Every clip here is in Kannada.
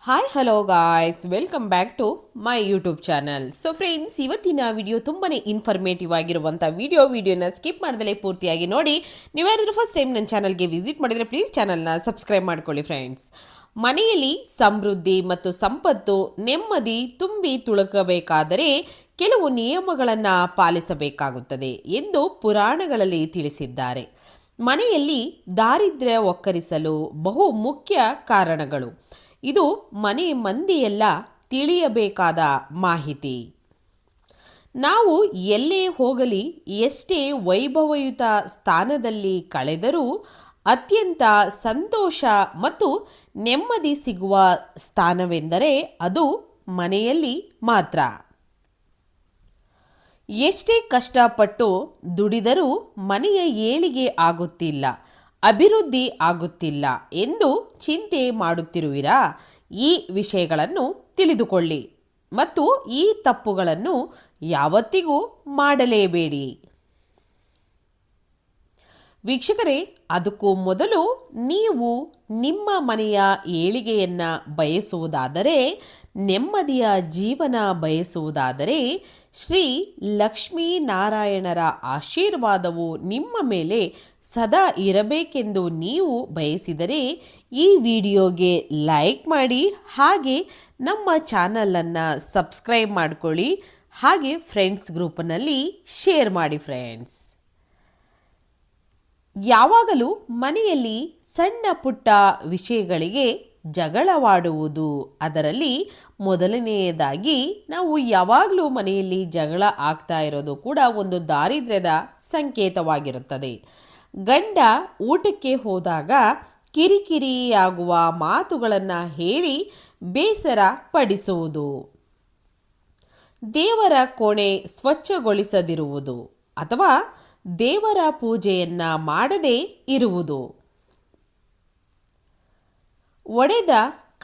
Hi hello guys welcome back to my YouTube channel. So friends, ಇವತ್ತಿನ ವಿಡಿಯೋ ತುಂಬಾ ಇನ್ಫಾರ್ಮೇಟಿವ್ ಆಗಿರುವಂಥ ವಿಡಿಯೋನ ಸ್ಕಿಪ್ ಮಾಡದಲ್ಲೇ ಪೂರ್ತಿಯಾಗಿ ನೋಡಿ. ನೀವೇನಾದರೂ ಫಸ್ಟ್ ಟೈಮ್ ನನ್ನ ಚಾನಲ್ಗೆ ವಿಸಿಟ್ ಮಾಡಿದರೆ ಪ್ಲೀಸ್ ಚಾನಲ್ನ ಸಬ್ಸ್ಕ್ರೈಬ್ ಮಾಡ್ಕೊಳ್ಳಿ ಫ್ರೆಂಡ್ಸ್. ಮನೆಯಲ್ಲಿ ಸಮೃದ್ಧಿ ಮತ್ತು ಸಂಪತ್ತು ನೆಮ್ಮದಿ ತುಂಬಿ ತುಳುಕಬೇಕಾದರೆ ಕೆಲವು ನಿಯಮಗಳನ್ನು ಪಾಲಿಸಬೇಕಾಗುತ್ತದೆ ಎಂದು ಪುರಾಣಗಳಲ್ಲಿ ತಿಳಿಸಿದ್ದಾರೆ. ಮನೆಯಲ್ಲಿ ದಾರಿದ್ರ್ಯ ಒಕ್ಕರಿಸಲು ಬಹು ಮುಖ್ಯ ಕಾರಣಗಳು. ಇದು ಮನೆ ಮಂದಿಯೆಲ್ಲ ತಿಳಿಯಬೇಕಾದ ಮಾಹಿತಿ. ನಾವು ಎಲ್ಲೇ ಹೋಗಲಿ, ಎಷ್ಟೇ ವೈಭವಯುತ ಸ್ಥಾನದಲ್ಲಿ ಕಳೆದರೂ ಅತ್ಯಂತ ಸಂತೋಷ ಮತ್ತು ನೆಮ್ಮದಿ ಸಿಗುವ ಸ್ಥಾನವೆಂದರೆ ಅದು ಮನೆಯಲ್ಲಿ ಮಾತ್ರ. ಎಷ್ಟೇ ಕಷ್ಟಪಟ್ಟು ದುಡಿದರೂ ಮನೆಯ ಏಳಿಗೆ ಆಗುತ್ತಿಲ್ಲ, ಅಭಿವೃದ್ಧಿ ಆಗುತ್ತಿಲ್ಲ ಎಂದು ಚಿಂತೆ ಮಾಡುತ್ತಿರುವಿರಾ? ಈ ವಿಷಯಗಳನ್ನು ತಿಳಿದುಕೊಳ್ಳಿ ಮತ್ತು ಈ ತಪ್ಪುಗಳನ್ನು ಯಾವತ್ತಿಗೂ ಮಾಡಲೇಬೇಡಿ. ವೀಕ್ಷಕರೇ, ಅದಕ್ಕೂ ಮೊದಲು ನೀವು ನಿಮ್ಮ ಮನೆಯ ಏಳಿಗೆಯನ್ನು ಬಯಸುವುದಾದರೆ, ನೆಮ್ಮದಿಯ ಜೀವನ ಬಯಸುವುದಾದರೆ, ಶ್ರೀ ಲಕ್ಷ್ಮೀನಾರಾಯಣರ ಆಶೀರ್ವಾದವು ನಿಮ್ಮ ಮೇಲೆ ಸದಾ ಇರಬೇಕೆಂದು ನೀವು ಬಯಸಿದರೆ ಈ ವಿಡಿಯೋಗೆ ಲೈಕ್ ಮಾಡಿ, ಹಾಗೆ ನಮ್ಮ ಚಾನಲನ್ನು ಸಬ್ಸ್ಕ್ರೈಬ್ ಮಾಡಿಕೊಳ್ಳಿ, ಹಾಗೆ ಫ್ರೆಂಡ್ಸ್ ಗ್ರೂಪ್ನಲ್ಲಿ ಶೇರ್ ಮಾಡಿ ಫ್ರೆಂಡ್ಸ್. ಯಾವಾಗಲೂ ಮನೆಯಲ್ಲಿ ಸಣ್ಣ ಪುಟ್ಟ ವಿಷಯಗಳಿಗೆ ಜಗಳವಾಡುವುದು, ಅದರಲ್ಲಿ ಮೊದಲನೆಯದಾಗಿ ನಾವು ಯಾವಾಗಲೂ ಮನೆಯಲ್ಲಿ ಜಗಳ ಆಗ್ತಾ ಇರೋದು ಕೂಡ ಒಂದು ದಾರಿದ್ರ್ಯದ ಸಂಕೇತವಾಗಿರುತ್ತದೆ. ಗಂಡ ಊಟಕ್ಕೆ ಹೋದಾಗ ಕಿರಿಕಿರಿಯಾಗುವ ಮಾತುಗಳನ್ನು ಹೇಳಿ ಬೇಸರ ಪಡಿಸುವುದು, ದೇವರ ಕೋಣೆ ಸ್ವಚ್ಛಗೊಳಿಸದಿರುವುದು ಅಥವಾ ದೇವರ ಪೂಜೆಯನ್ನು ಮಾಡದೇ ಇರುವುದು, ಒಡೆದ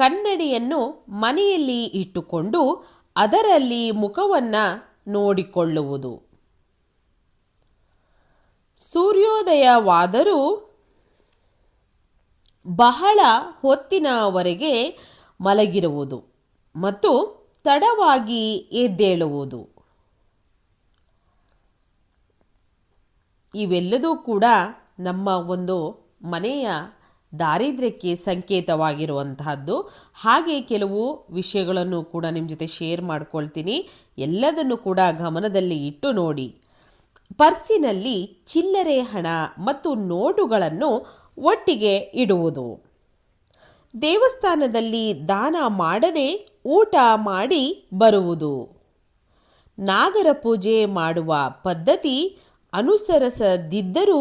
ಕನ್ನಡಿಯನ್ನು ಮನೆಯಲ್ಲಿ ಇಟ್ಟುಕೊಂಡು ಅದರಲ್ಲಿ ಮುಖವನ್ನು ನೋಡಿಕೊಳ್ಳುವುದು, ಸೂರ್ಯೋದಯವಾದರೂ ಬಹಳ ಹೊತ್ತಿನವರೆಗೆ ಮಲಗಿರುವುದು ಮತ್ತು ತಡವಾಗಿ ಎದ್ದೇಳುವುದು, ಇವೆಲ್ಲದೂ ಕೂಡ ನಮ್ಮ ಒಂದು ಮನೆಯ ದಾರಿದ್ರ್ಯಕ್ಕೆ ಸಂಕೇತವಾಗಿರುವಂತಹದ್ದು. ಹಾಗೆ ಕೆಲವು ವಿಷಯಗಳನ್ನು ಕೂಡ ನಿಮ್ಮ ಜೊತೆ ಶೇರ್ ಮಾಡ್ಕೊಳ್ತೀನಿ, ಎಲ್ಲದನ್ನು ಕೂಡ ಗಮನದಲ್ಲಿ ಇಟ್ಟು ನೋಡಿ. ಪರ್ಸಿನಲ್ಲಿ ಚಿಲ್ಲರೆ ಹಣ ಮತ್ತು ನೋಟುಗಳನ್ನು ಒಟ್ಟಿಗೆ ಇಡುವುದು, ದೇವಸ್ಥಾನದಲ್ಲಿ ದಾನ ಮಾಡದೆ ಊಟ ಮಾಡಿ ಬರುವುದು, ನಾಗರ ಪೂಜೆ ಮಾಡುವ ಪದ್ಧತಿ ಅನುಸರಿಸದಿದ್ದರೂ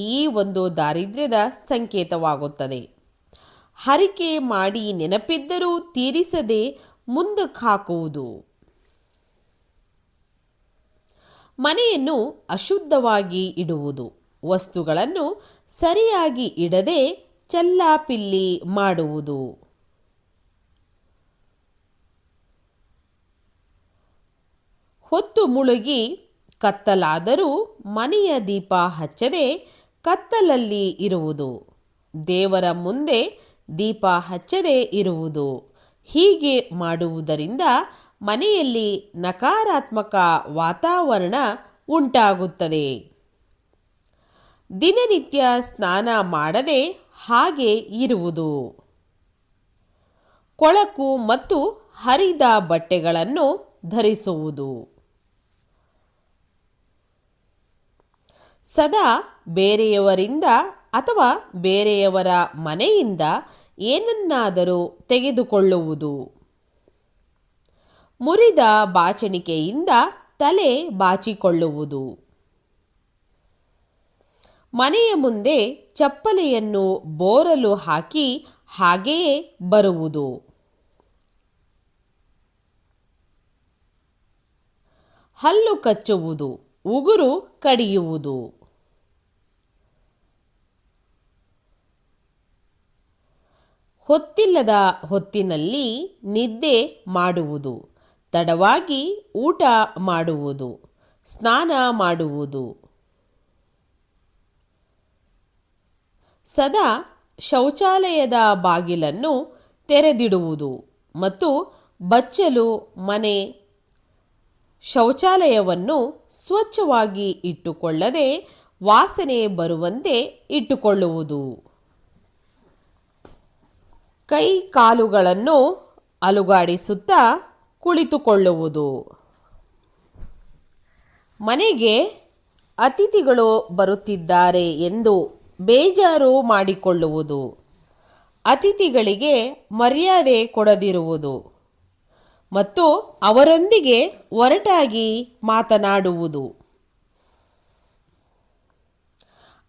ಈ ಒಂದು ದಾರಿದ್ರ್ಯದ ಸಂಕೇತವಾಗುತ್ತದೆ. ಹರಿಕೆ ಮಾಡಿ ನೆನಪಿದ್ದರೂ ತೀರಿಸದೆ ಮುಂದಕ್ಕೆ ಹಾಕುವುದು, ಮನೆಯನ್ನು ಅಶುದ್ಧವಾಗಿ ಇಡುವುದು, ವಸ್ತುಗಳನ್ನು ಸರಿಯಾಗಿ ಇಡದೆ ಚೆಲ್ಲಾಪಿಲ್ಲಿ ಮಾಡುವುದು, ಹೊತ್ತು ಮುಳುಗಿ ಕತ್ತಲಾದರೂ ಮನೆಯ ದೀಪ ಹಚ್ಚದೆ ಕತ್ತಲಲ್ಲಿ ಇರುವುದು, ದೇವರ ಮುಂದೆ ದೀಪ ಹಚ್ಚದೆ ಇರುವುದು. ಹೀಗೆ ಮಾಡುವುದರಿಂದ ಮನೆಯಲ್ಲಿ ನಕಾರಾತ್ಮಕ ವಾತಾವರಣ ಉಂಟಾಗುತ್ತದೆ. ದಿನನಿತ್ಯ ಸ್ನಾನ ಮಾಡದೆ ಹಾಗೆ ಇರುವುದು, ಕೊಳಕು ಮತ್ತು ಹರಿದ ಬಟ್ಟೆಗಳನ್ನು ಧರಿಸುವುದು, ಸದಾ ಬೇರೆಯವರಿಂದ ಅಥವಾ ಬೇರೆಯವರ ಮನೆಯಿಂದ ಏನನ್ನಾದರೂ ತೆಗೆದುಕೊಳ್ಳುವುದು, ಮುರಿದ ಬಾಚಣಿಕೆಯಿಂದ ತಲೆ ಬಾಚಿಕೊಳ್ಳುವುದು, ಮನೆಯ ಮುಂದೆ ಚಪ್ಪಲೆಯನ್ನು ಬೋರಲು ಹಾಕಿ ಹಾಗೆಯೇ ಬರುವುದು, ಹಲ್ಲು ಕಚ್ಚುವುದು, ಉಗುರು ಕಡಿಯುವುದು, ಹೊತ್ತಿಲ್ಲದ ಹೊತ್ತಿನಲ್ಲಿ ನಿದ್ದೆ ಮಾಡುವುದು, ತಡವಾಗಿ ಊಟ ಮಾಡುವುದು, ಸ್ನಾನ ಮಾಡುವುದು, ಸದಾ ಶೌಚಾಲಯದ ಬಾಗಿಲನ್ನು ತೆರೆದಿಡುವುದು, ಮತ್ತು ಬಚ್ಚಲು ಮನೆ ಶೌಚಾಲಯವನ್ನು ಸ್ವಚ್ಛವಾಗಿ ಇಟ್ಟುಕೊಳ್ಳದೆ ವಾಸನೆ ಬರುವಂತೆ ಇಟ್ಟುಕೊಳ್ಳುವುದು. ಕೈ ಕಾಲುಗಳನ್ನು ಅಲುಗಾಡಿಸುತ್ತಾ ಕುಳಿತುಕೊಳ್ಳುವುದು. ಮನೆಗೆ ಅತಿಥಿಗಳು ಬರುತ್ತಿದ್ದಾರೆ ಎಂದು ಬೇಜಾರು ಮಾಡಿಕೊಳ್ಳುವುದು. ಅತಿಥಿಗಳಿಗೆ ಮರ್ಯಾದೆ ಕೊಡದಿರುವುದು ಮತ್ತು ಅವರೊಂದಿಗೆ ಒರಟಾಗಿ ಮಾತನಾಡುವುದು.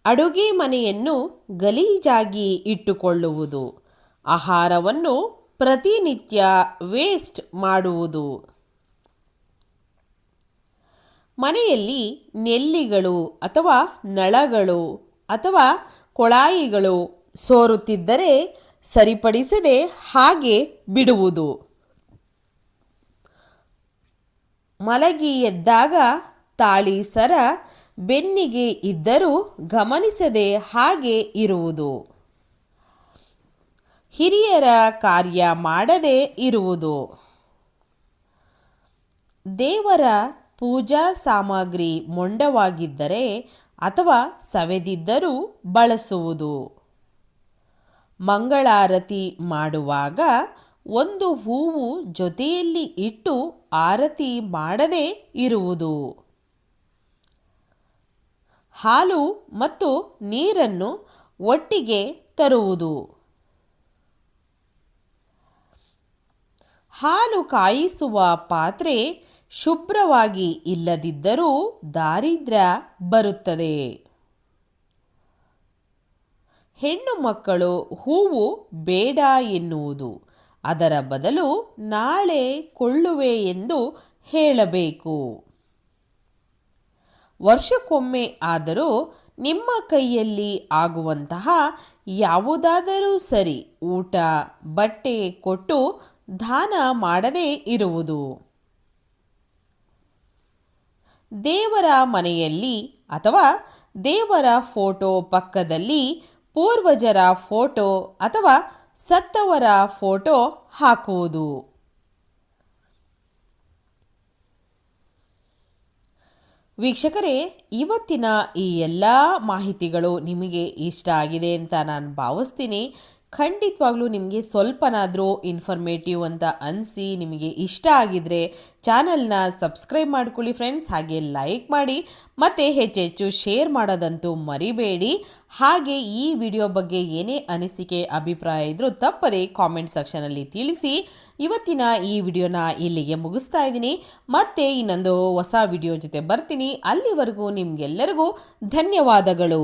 ಅಡುಗೆ ಮನೆಯನ್ನು ಗಲೀಜಾಗಿ ಇಟ್ಟುಕೊಳ್ಳುವುದು. ಆಹಾರವನ್ನು ಪ್ರತಿನಿತ್ಯ ವೇಸ್ಟ್ ಮಾಡುವುದು. ಮನೆಯಲ್ಲಿ ನೆಲ್ಲಿಗಳು ಅಥವಾ ನಳಗಳು ಅಥವಾ ಕೊಳಾಯಿಗಳು ಸೋರುತ್ತಿದ್ದರೆ ಸರಿಪಡಿಸದೆ ಹಾಗೆ ಬಿಡುವುದು. ಮಲಗಿ ಎದ್ದಾಗ ತಾಳಿ ಸರ ಬೆನ್ನಿಗೆ ಇದ್ದರೂ ಗಮನಿಸದೆ ಹಾಗೆ ಇರುವುದು. ಹಿರಿಯರ ಕಾರ್ಯ ಮಾಡದೆ ಇರುವುದು. ದೇವರ ಪೂಜಾ ಸಾಮಗ್ರಿ ಮೊಂಡವಾಗಿದ್ದರೆ ಅಥವಾ ಸವೆದಿದ್ದರೂ ಬಳಸುವುದು. ಮಂಗಳಾರತಿ ಮಾಡುವಾಗ ಒಂದು ಹೂವು ಜೊತೆಯಲ್ಲಿ ಇಟ್ಟು ಆರತಿ ಮಾಡದೆ ಇರುವುದು. ಹಾಲು ಮತ್ತು ನೀರನ್ನು ಒಟ್ಟಿಗೆ ತರುವುದು. ಹಾಲು ಕಾಯಿಸುವ ಪಾತ್ರೆ ಶುಭ್ರವಾಗಿ ಇಲ್ಲದಿದ್ದರೂ ದಾರಿದ್ರ್ಯ ಬರುತ್ತದೆ. ಹೆಣ್ಣು ಮಕ್ಕಳು ಹೂವು ಬೇಡ ಎನ್ನುವುದು, ಅದರ ಬದಲು ನಾಳೆ ಕೊಳ್ಳುವೆ ಎಂದು ಹೇಳಬೇಕು. ವರ್ಷಕ್ಕೊಮ್ಮೆ ಆದರೂ ನಿಮ್ಮ ಕೈಯಲ್ಲಿ ಆಗುವಂತಹ ಯಾವುದಾದರೂ ಸರಿ ಊಟ ಬಟ್ಟೆ ಕೊಟ್ಟು ದಾನ ಮಾಡದೇ ಇರುವುದು. ದೇವರ ಮನೆಯಲ್ಲಿ ಅಥವಾ ದೇವರ ಫೋಟೋ ಪಕ್ಕದಲ್ಲಿ ಪೂರ್ವಜರ ಫೋಟೋ ಅಥವಾ ಸತ್ತವರ ಫೋಟೋ ಹಾಕುವುದು. ವೀಕ್ಷಕರೇ, ಇವತ್ತಿನ ಈ ಎಲ್ಲ ಮಾಹಿತಿಗಳು ನಿಮಗೆ ಇಷ್ಟ ಆಗಿದೆ ಅಂತ ನಾನು ಭಾವಿಸ್ತೀನಿ. ಖಂಡಿತವಾಗ್ಲೂ ನಿಮಗೆ ಸ್ವಲ್ಪನಾದರೂ ಇನ್ಫಾರ್ಮೇಟಿವ್ ಅಂತ ಅನಿಸಿ ನಿಮಗೆ ಇಷ್ಟ ಆಗಿದ್ರೆ ಚಾನಲ್ನ ಸಬ್ಸ್ಕ್ರೈಬ್ ಮಾಡ್ಕೊಳ್ಳಿ ಫ್ರೆಂಡ್ಸ್. ಹಾಗೆ ಲೈಕ್ ಮಾಡಿ ಮತ್ತು ಹೆಚ್ಚೆಚ್ಚು ಶೇರ್ ಮಾಡೋದಂತೂ ಮರಿಬೇಡಿ. ಹಾಗೆ ಈ ವಿಡಿಯೋ ಬಗ್ಗೆ ಏನೇ ಅನಿಸಿಕೆ ಅಭಿಪ್ರಾಯ ಇದ್ರೂ ತಪ್ಪದೆ ಕಾಮೆಂಟ್ ಸೆಕ್ಷನಲ್ಲಿ ತಿಳಿಸಿ. ಇವತ್ತಿನ ಈ ವಿಡಿಯೋನ ಇಲ್ಲಿಗೆ ಮುಗಿಸ್ತಾ ಇದ್ದೀನಿ. ಮತ್ತೆ ಇನ್ನೊಂದು ಹೊಸ ವಿಡಿಯೋ ಜೊತೆ ಬರ್ತೀನಿ. ಅಲ್ಲಿವರೆಗೂ ನಿಮಗೆಲ್ಲರಿಗೂ ಧನ್ಯವಾದಗಳು.